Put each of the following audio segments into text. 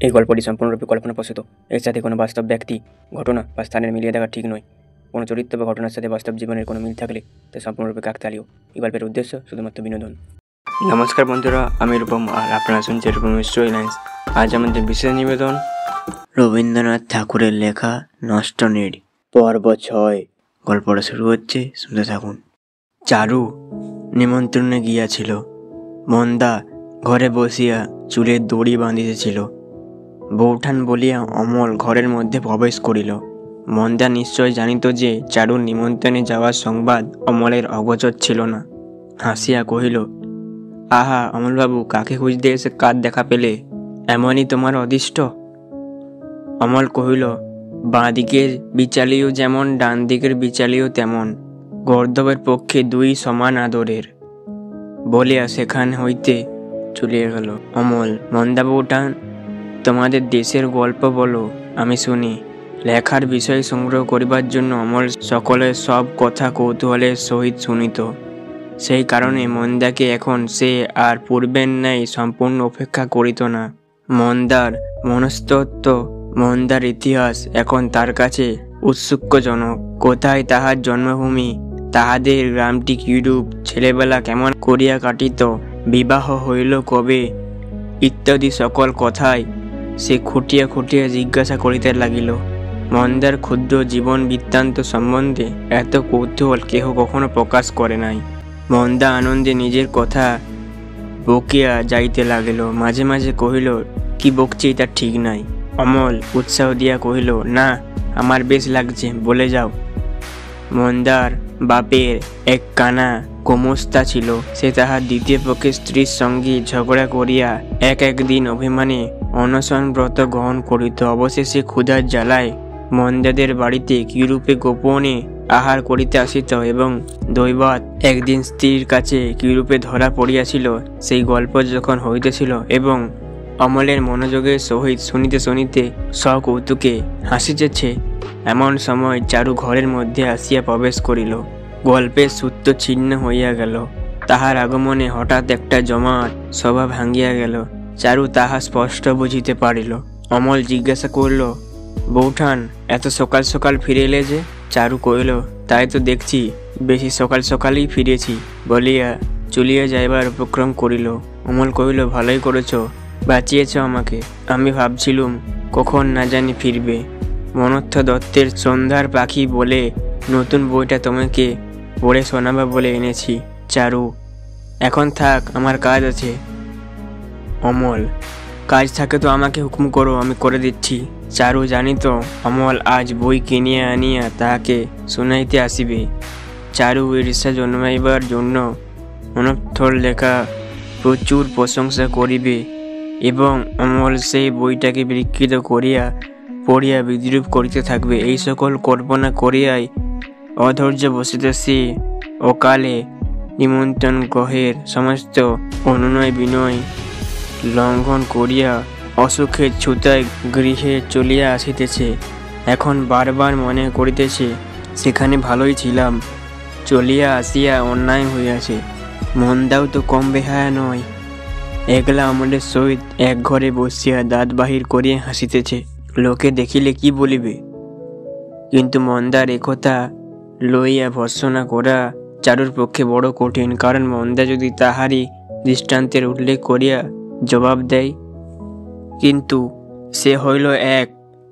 এই গল্পটি সম্পূর্ণরূপে কল্পনাপ্রসূত। এর সাথে কোনো বাস্তব ব্যক্তি, ঘটনা বা স্থানের মিলিয়ে দেখা ঠিক নয়। কোনো চরিত্র বা ঘটনার সাথে বাস্তব জীবনের কোনো মিল থাকলে তা সম্পূর্ণরূপে কাকতালীয়। এই গল্পের উদ্দেশ্য শুধুমাত্র বিনোদন। নমস্কার বন্ধুরা, আমি রূপম আর আপনারা শুনছেন রূপম স্টোরি লাইন্স। আজ আমাদের বিশেষ নিবেদন রবীন্দ্রনাথ ঠাকুরের লেখা নষ্ট নীড় পর্ব 6। গল্পটা শুরু হচ্ছে, শুনতে থাকুন। চারু নিমন্ত্রণে গিয়াছিল। মন্দা ঘরে বসিয়া চুলের দড়ি বাঁধিতেছিল। বৌঠান বলিয়া অমল ঘরের মধ্যে প্রবেশ করিল। মন্দা নিশ্চয় জানিত যে চারুর নিমন্ত্রণে যাওয়ার সংবাদ অমলের অগোচর ছিল না। হাসিয়া কহিল, আহা অমলবাবু, কাকে খুঁজতে এসে কার দেখা পেলে? এমনই তোমার অদৃষ্ট। অমল কহিল, বাঁ দিকের বিচালিও যেমন ডান দিকের বিচালিও তেমন, গর্দবের পক্ষে দুই সমান আদরের। বলিয়া সেখান হইতে চলিয়া গেল। অমল, মন্দা বৌঠান, তোমাদের দেশের গল্প বলো, আমি শুনি। লেখার বিষয় সংগ্রহ করিবার জন্য অমল সকলের সব কথা কৌতূহলের সহিত শুনিত। সেই কারণে মন্দাকে এখন সে আর পূর্বের ন্যায় সম্পূর্ণ উপেক্ষা করিত না। মন্দার মনস্তত্ত্ব, মন্দার ইতিহাস এখন তার কাছে উৎসুকজনক। কোথায় তাহার জন্মভূমি, তাহাদের গ্রামটি কিরূপ, ছেলেবেলা কেমন করিয়া কাটিত, বিবাহ হইল কবে, ইত্যাদি সকল কথাই সে খুঁটিয়া খুঁটিয়া জিজ্ঞাসা করিতে লাগিল। মন্দার ক্ষুদ্র জীবন বৃত্তান্ত সম্বন্ধে এত কৌতূহল কেহ কখনো প্রকাশ করে নাই। মন্দা আনন্দে নিজের কথা বকিয়া যাইতে লাগিল। মাঝে মাঝে কহিল, কি বকছি তা ঠিক নাই। অমল উৎসাহ দিয়া কহিল, না, আমার বেশ লাগছে, বলে যাও। মন্দার বাপের এক কানা গোমস্তা ছিল। সে তাহার দ্বিতীয় পক্ষের স্ত্রীর সঙ্গে ঝগড়া করিয়া একদিন অভিমানে অনশন ব্রত গ্রহণ করিত। অবশেষে ক্ষুধার জ্বালায় মন্দাদের বাড়িতে কিরূপে গোপনে আহার করিতে আসিত এবং দৈবাৎ একদিন স্ত্রীর কাছে কিরূপে ধরা পড়িয়াছিল, সেই গল্প যখন হইতেছিল এবং অমলের মনোযোগের সহিত শুনিতে শুনিতে সকৌতুকে হাসিতেছে, এমন সময় চারু ঘরের মধ্যে আসিয়া প্রবেশ করিল। গল্পের সূত্র ছিন্ন হইয়া গেল। তাহার আগমনে হঠাৎ একটা জমাট সভা ভাঙ্গিয়া গেল। চারু তাহা স্পষ্ট বুঝিতে পারিল। অমল জিজ্ঞাসা করিল, বৌঠান, এত সকাল সকাল ফিরে এলে যে? চারু কহিল, তাই তো দেখছি, বেশি সকাল সকালই ফিরেছি, বলিয়া চলিয়া যাইবার উপক্রম করিল। অমল কহিল, ভালোই করেছ, বাঁচিয়েছ আমাকে। আমি ভাবছিলুম কখন না জানি ফিরবে। মনর্থ দত্তের সন্ধ্যার পাখি বলে নতুন বইটা তোমাকে পড়ে শোনাবা বলে এনেছি। চারু, এখন থাক, আমার কাজ আছে। অমল, কাজ থাকে তো আমাকে হুকুম করো, আমি করে দিচ্ছি। চারু জানিত অমল আজ বই কিনিয়া আনিয়া তাহাকে শুনাইতে আসিবে। চারু ঈর্ষা জন্মাইবার জন্য অনর্থর লেখা প্রচুর প্রশংসা করিবে এবং অমল সেই বইটাকে বিকৃত করিয়া পড়িয়া বিদ্রুপ করিতে থাকবে, এই সকল কল্পনা করিয়াই অধৈর্য বসিত সে অকালে নিমন্ত্রণ গ্রহের সমস্ত অনুনয় বিনয় লঙ্ঘন করিয়া অসুখের ছুতায় গৃহে চলিয়া আসিতেছে। এখন বারবার মনে করিতেছে, সেখানে ভালোই ছিলাম, চলিয়া আসিয়া অন্যায় হইয়াছে। মন্দাও তো কম বেহায়া নয়, একলা আমাদের সহিত এক ঘরে বসিয়া দাঁত বাহির করিয়া হাসিতেছে, লোকে দেখিলে কি বলিবে? কিন্তু মন্দার একথা লইয়া ভর্ৎসনা করা চারুর পক্ষে বড় কঠিন, কারণ মন্দা যদি তাহারই দৃষ্টান্তের উল্লেখ করিয়া জবাব দেয়, কিন্তু সে হইল এক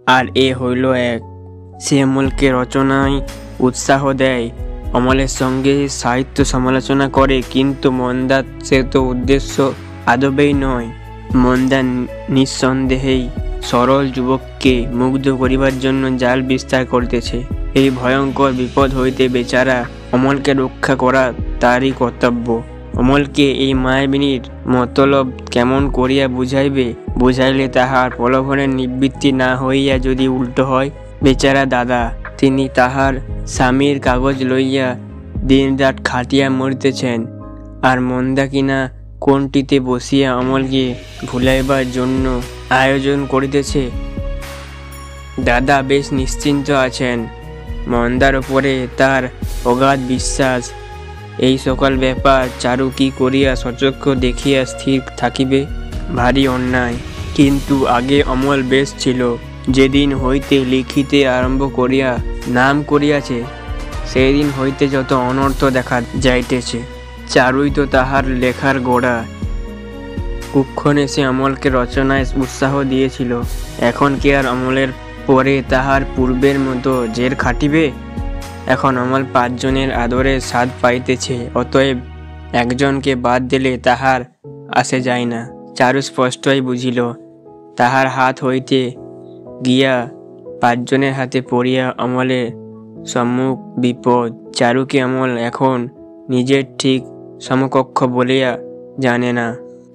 আর এ হইল এক। সে অমলকে রচনায় উৎসাহ দেয়, অমলের সঙ্গে সাহিত্য সমালোচনা করে, কিন্তু মন্দা সে তো উদ্দেশ্য আদবেই নয়। মন্দা নিঃসন্দেহেই সরল যুবককে মুগ্ধ করিবার জন্য জাল বিস্তার করিতেছে। এই ভয়ঙ্কর বিপদ হইতে বেচারা অমলকে রক্ষা করা তারই কর্তব্য। অমলকে এই মায়াবিনীর মতলব কেমন করিয়া বুঝাইবে? বুঝাইলে তাহার প্রলোভনের নিবৃত্তি না হইয়া যদি উল্টো হয়? বেচারা দাদা, তিনি তাহার স্বামীর কাগজ লইয়া দিনরাত খাটিয়া মরিতেছেন, আর মন্দা কিনা কোনটিতে বসিয়া অমলকে ভুলাইবার জন্য আয়োজন করিতেছে। দাদা বেশ নিশ্চিন্ত আছেন, মন্দার উপরে তার অগাধ বিশ্বাস। এই সকল ব্যাপার চারু কি করিয়া সচক্ষে দেখিয়া স্থির থাকিবে? ভারী অন্যায়। কিন্তু আগে অমল বেশ ছিল। যেদিন হইতে লিখিতে আরম্ভ করিয়া নাম করিয়াছে, সেই দিন হইতে যত অনর্থ দেখা যাইতেছে। চারুই তো তাহার লেখার গোড়া। কুক্ষণে সে অমলকে রচনায় উৎসাহ দিয়েছিল। এখন কি আর অমলের পরে তাহার পূর্বের মতো জের খাটিবে? এখন অমল 5 জনের আদরে স্বাদ পাইতেছে, অতএব একজনকে বাদ দিলে তাহার আসে যায় না। চারু স্পষ্টই বুঝিল, তাহার হাত হইতে গিয়া 5 জনের হাতে পড়িয়া অমলের সম্মুখ বিপদ। চারুকে অমল এখন নিজের ঠিক সমকক্ষ বলিয়া জানে না।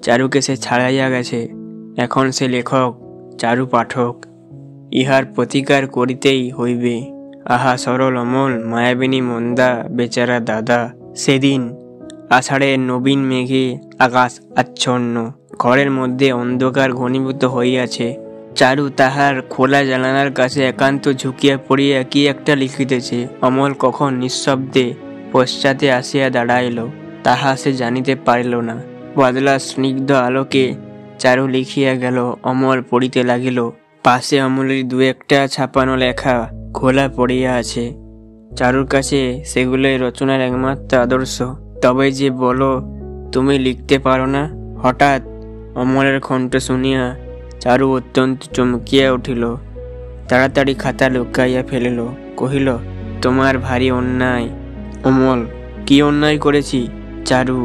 চারুকে সে ছাড়াইয়া গেছে। এখন সে লেখক, চারু পাঠক। ইহার প্রতিকার করিতেই হইবে। আহা সরল অমল, মায়াবিনী মন্দা বেচারা দাদা। সেদিন আষাঢ়ের নবীন মেঘে আকাশ আচ্ছন্ন, ঘরের মধ্যে অন্ধকার ঘনীভূত হইয়াছে। চারু তাহার খোলা জানালার কাছে একান্ত ঝুঁকিয়া পড়িয়া কি একটা লিখিতেছে। অমল কখন নিঃশব্দে পশ্চাতে আসিয়া দাঁড়াইল, তাহা সে জানিতে পারিল না। বাদলা স্নিগ্ধ আলোকে চারু লিখিয়া গেল। অমল পড়িতে লাগিল। পাশে অমলের 2-1টা ছাপানো লেখা খোলা পড়িয়া আছে। চারুর কাছে সেগুলোই রচনার একমাত্র আদর্শ। তবে যে বলো, তুমি লিখতে পারো না? হঠাৎ অমলের কণ্ঠ শুনিয়া চারু অত্যন্ত চমকিয়া উঠিল। তাড়াতাড়ি খাতা লুকাইয়া ফেলিল। কহিল, তোমার ভারী অন্যায়। অমল, কি অন্যায় করেছি? চারু,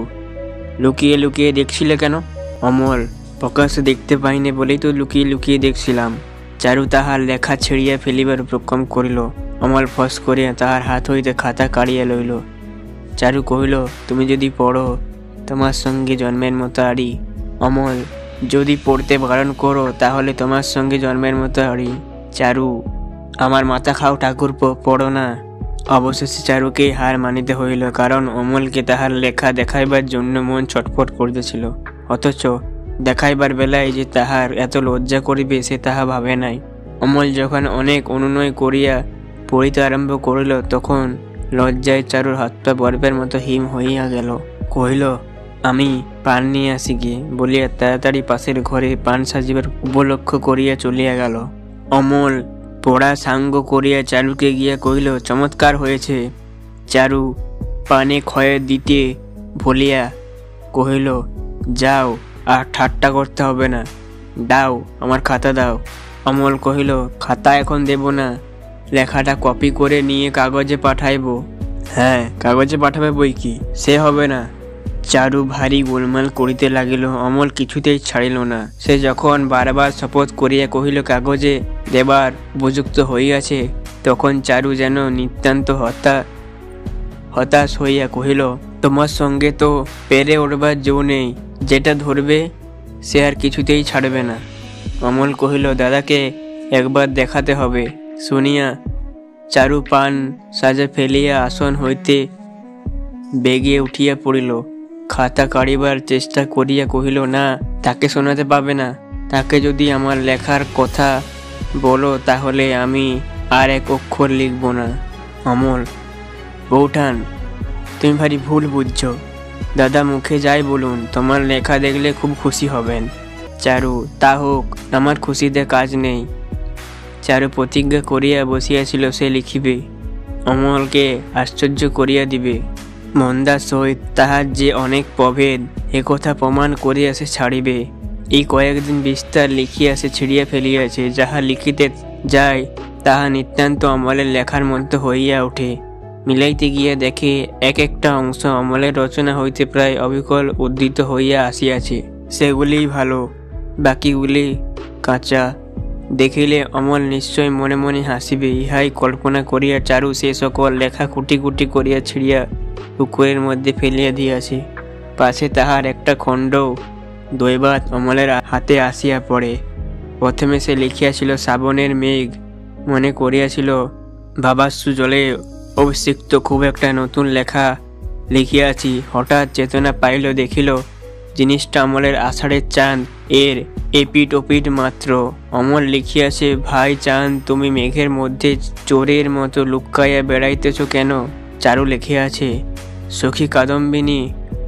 লুকিয়ে লুকিয়ে দেখছিলে কেন? অমল, প্রকাশ্যে দেখতে পাইনি বলেই তো লুকিয়ে লুকিয়ে দেখছিলাম। চারু তাহার লেখা ছেড়িয়া ফেলিবার উপক্রম করিল। অমল ফস করিয়া তাহার হাত হইতে খাতা কাড়িয়া লইল। চারু কহিল, তুমি যদি পড়ো, তোমার সঙ্গে জন্মের মতো আড়ি। অমল, যদি পড়তে বারণ করো তাহলে তোমার সঙ্গে জন্মের মতো আড়ি। চারু, আমার মাথা খাও ঠাকুরপো, পড়ো না। অবশেষে চারুকে হার মানিতে হইল, কারণ অমলকে তাহার লেখা দেখাইবার জন্য মন ছটফট করিতেছিল। অথচ দেখাইবার বেলায় যে তাহার এত লজ্জা করিবে সে তাহা ভাবে নাই। অমল যখন অনেক অনুনয় করিয়া পড়িতে আরম্ভ করিল, তখন লজ্জায় চারুর হাত পা বরফের মতো হিম হইয়া গেল। কহিল, আমি পান নিয়ে আসি গিয়ে, বলিয়া তাড়াতাড়ি পাশের ঘরে পান সাজিবার উপলক্ষ করিয়া চলিয়া গেল। অমল পড়া সাঙ্গ করিয়া চারুকে গিয়া কহিল, চমৎকার হয়েছে। চারু পানে ক্ষয়ে দিতে ভুলিয়া কহিল, যাও, আর ঠাট্টা করতে হবে না, দাও, আমার খাতা দাও। অমল কহিল, খাতা এখন দেব না, লেখাটা কপি করে নিয়ে কাগজে পাঠাইব। হ্যাঁ, কাগজে পাঠাবে বই কি, সে হবে না। চারু ভারী গোলমাল করিতে লাগিল। অমল কিছুতেই ছাড়িল না। সে যখন বারবার শপথ করিয়া কহিল কাগজে দেবার উপযুক্ত হইয়াছে, তখন চারু যেন নিতান্ত হতাশ হইয়া কহিল, তোমার সঙ্গে তো পেরে উঠবার জো নেই, যেটা ধরবে সে আর কিছুতেই ছাড়বে না। অমল কহিল, দাদাকে একবার দেখাতে হবে। শুনিয়া চারু পান সাজা ফেলিয়া আসন হইতে বেগে উঠিয়া পড়িল। খাতা কাড়িবার চেষ্টা করিয়া কহিল, না, তাকে শোনাতে পাবে না। তাকে যদি আমার লেখার কথা বলো তাহলে আমি আর এক অক্ষর লিখব না। অমল, বৌঠান, তুমি ভারী ভুল বুঝছো। দাদা মুখে যাই বলুন, তোমার লেখা দেখলে খুব খুশি হবেন। চারু, তা হোক, আমার খুশিতে কাজ নেই। চারু প্রতিজ্ঞা করিয়া বসিয়াছিল সে লিখিবে, অমলকে আশ্চর্য করিয়া দিবে। মন্দার সহিত তাহার যে অনেক প্রভেদ, একথা প্রমাণ করিয়া সে ছাড়িবে। এই কয়েকদিন বিস্তার লিখিয়া সে ছিঁড়িয়া ফেলিয়াছে। যাহা লিখিতে যায় তাহা নিতান্ত অমলের লেখার মতো হইয়া ওঠে। মিলাইতে গিয়া দেখে এক একটা অংশ অমলের রচনা হইতে প্রায় অবিকল উদ্ধৃত হইয়া আসিয়াছে। সেগুলি ভালো, বাকিগুলি কাঁচা। দেখিলে অমল নিশ্চয় মনে মনে হাসিবে। ইহাই কল্পনা করিয়া চারু সে সকল লেখা কুটি কুটি করিয়া ছিঁড়িয়া পুকুরের মধ্যে ফেলিয়া দিয়াছে। পাশে তাহার একটা খণ্ড দৈবাত অমলের হাতে আসিয়া পড়ে। প্রথমে সে লিখিয়াছিল শ্রাবণের মেঘ, মনে করিয়াছিল ভাবাশ্রু জলে অভিষিক্ত খুব একটা নতুন লেখা লিখিয়াছি। হঠাৎ চেতনা পাইল, দেখিল জিনিসটা অমলের আষাঢ়ের চাঁদ, এর এপিট ওপিট মাত্র। অমল লিখিয়াছে, ভাই চাঁদ, তুমি মেঘের মধ্যে চোরের মতো লুকাইয়া বেড়াইতেছ কেন? চারু লিখিয়াছে, সখী কাদম্বিনী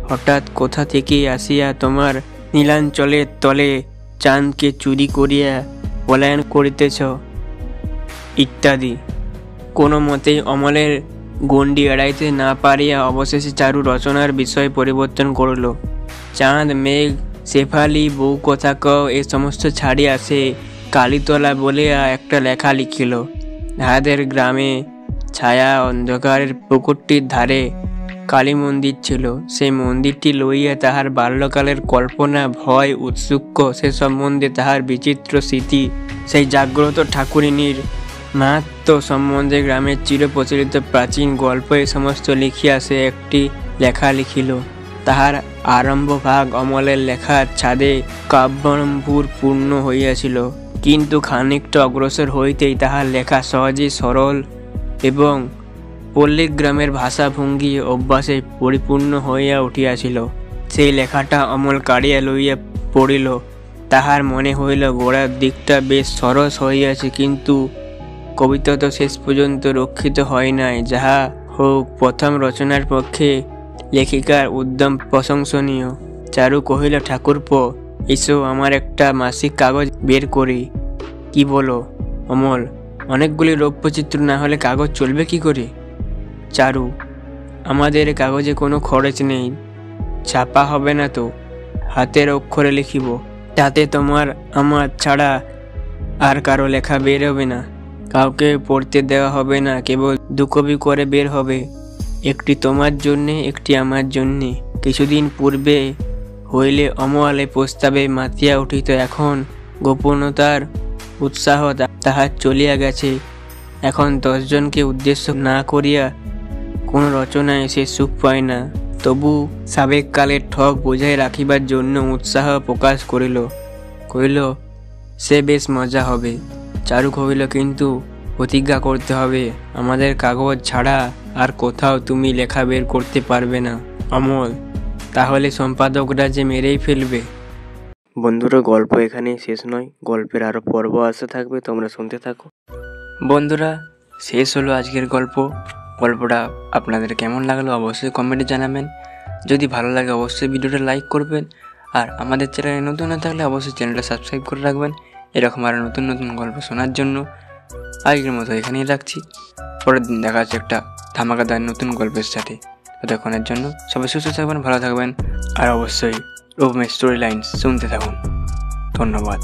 হঠাৎ কোথা থেকে আসিয়া তোমার নীলাঞ্চলের তলে চাঁদকে চুরি করিয়া পলায়ন করিতেছ ইত্যাদি। কোনো মতেই অমলের গণ্ডি এড়াইতে না পারিয়া অবশেষে চারু রচনার বিষয় পরিবর্তন করল। চাঁদ, মেঘ, শেফালি, বউ কথা কও এ সমস্ত ছাড়িয়া সে কালীতলা বলিয়া একটা লেখা লিখিল। তাহাদের গ্রামে ছায়া অন্ধকারের পুকুরটির ধারে কালী মন্দির ছিল। সেই মন্দিরটি লইয়া তাহার বাল্যকালের কল্পনা, ভয়, উৎসুক সে সম্বন্ধে তাহার বিচিত্র স্মৃতি, সেই জাগ্রত ঠাকুরিনীর মাহাত্ম্য সম্বন্ধে গ্রামের চিরপ্রচলিত প্রাচীন গল্প এ সমস্ত লিখিয়া সে একটি লেখা লিখিল। তাহার আরম্ভ ভাগ অমলের লেখার ছাদে কাব্যাম্বুর পূর্ণ হইয়াছিল, কিন্তু খানিকটা অগ্রসর হইতেই তাহার লেখা সহজেই সরল এবং পল্লীর গ্রামের ভাষাভঙ্গি অভ্যাসে পরিপূর্ণ হইয়া উঠিয়াছিল। সেই লেখাটা অমল কাড়িয়া লইয়া পড়িল। তাহার মনে হইল গোড়ার দিকটা বেশ সরস হইয়াছে, কিন্তু কবিতা তো শেষ পর্যন্ত রক্ষিত হয় নাই। যাহা হোক, প্রথম রচনার পক্ষে লেখিকার উদ্যম প্রশংসনীয়। চারু কহিল, ঠাকুরপো, এসো আমার একটা মাসিক কাগজ বের করি। কি বলো অমল? অনেকগুলি রৌপ্যচিত্র না হলে কাগজ চলবে কি করে? চারু, আমাদের কাগজে কোনো খরচ নেই, ছাপা হবে না তো, হাতের অক্ষরে লিখিব। তাতে তোমার আমার ছাড়া আর কারো লেখা বের হবে না, কাউকে পড়তে দেওয়া হবে না, কেবল 2 কপি করে বের হবে, একটি তোমার জন্যে, একটি আমার জন্যে। কিছুদিন পূর্বে হইলে অমল এ প্রস্তাবে মাতিয়া উঠিত, এখন গোপনতার উৎসাহ তাহার চলিয়া গেছে। এখন 10 জনকে উদ্দেশ্য না করিয়া কোন রচনায় সে সুখ পায় না। তবু সাবেক কালের ঠক বোঝাই রাখিবার জন্য উৎসাহ প্রকাশ করিল সে বেশ মজা হবে। চারু কহিল, কিন্তু প্রতিজ্ঞা করতে হবে, আমাদের কাগজ ছাড়া আর কোথাও তুমি লেখা বের করতে পারবে না। অমল, তাহলে সম্পাদকরা যে মেরেই ফেলবে। বন্ধুরা, গল্প এখানেই শেষ নয়, গল্পের আরও পর্ব আসতে থাকবে, তোমরা শুনতে থাকো। বন্ধুরা, শেষ হলো আজকের গল্প। গল্পটা আপনাদের কেমন লাগলো অবশ্যই কমেন্টে জানাবেন। যদি ভালো লাগে অবশ্যই ভিডিওটা লাইক করবেন, আর আমাদের চ্যানেলে নতুন হয়ে থাকলে অবশ্যই চ্যানেলটা সাবস্ক্রাইব করে রাখবেন এরকম আরও নতুন নতুন গল্প শোনার জন্য। আজকের মতো এখানেই রাখছি, পরের দিন দেখা যাচ্ছে একটা ধামাকাদার নতুন গল্পের সাথে। ততক্ষণের জন্য সবাই সুস্থ থাকবেন, ভালো থাকবেন, আর অবশ্যই রূপমের স্টোরি লাইন শুনতে থাকুন। ধন্যবাদ।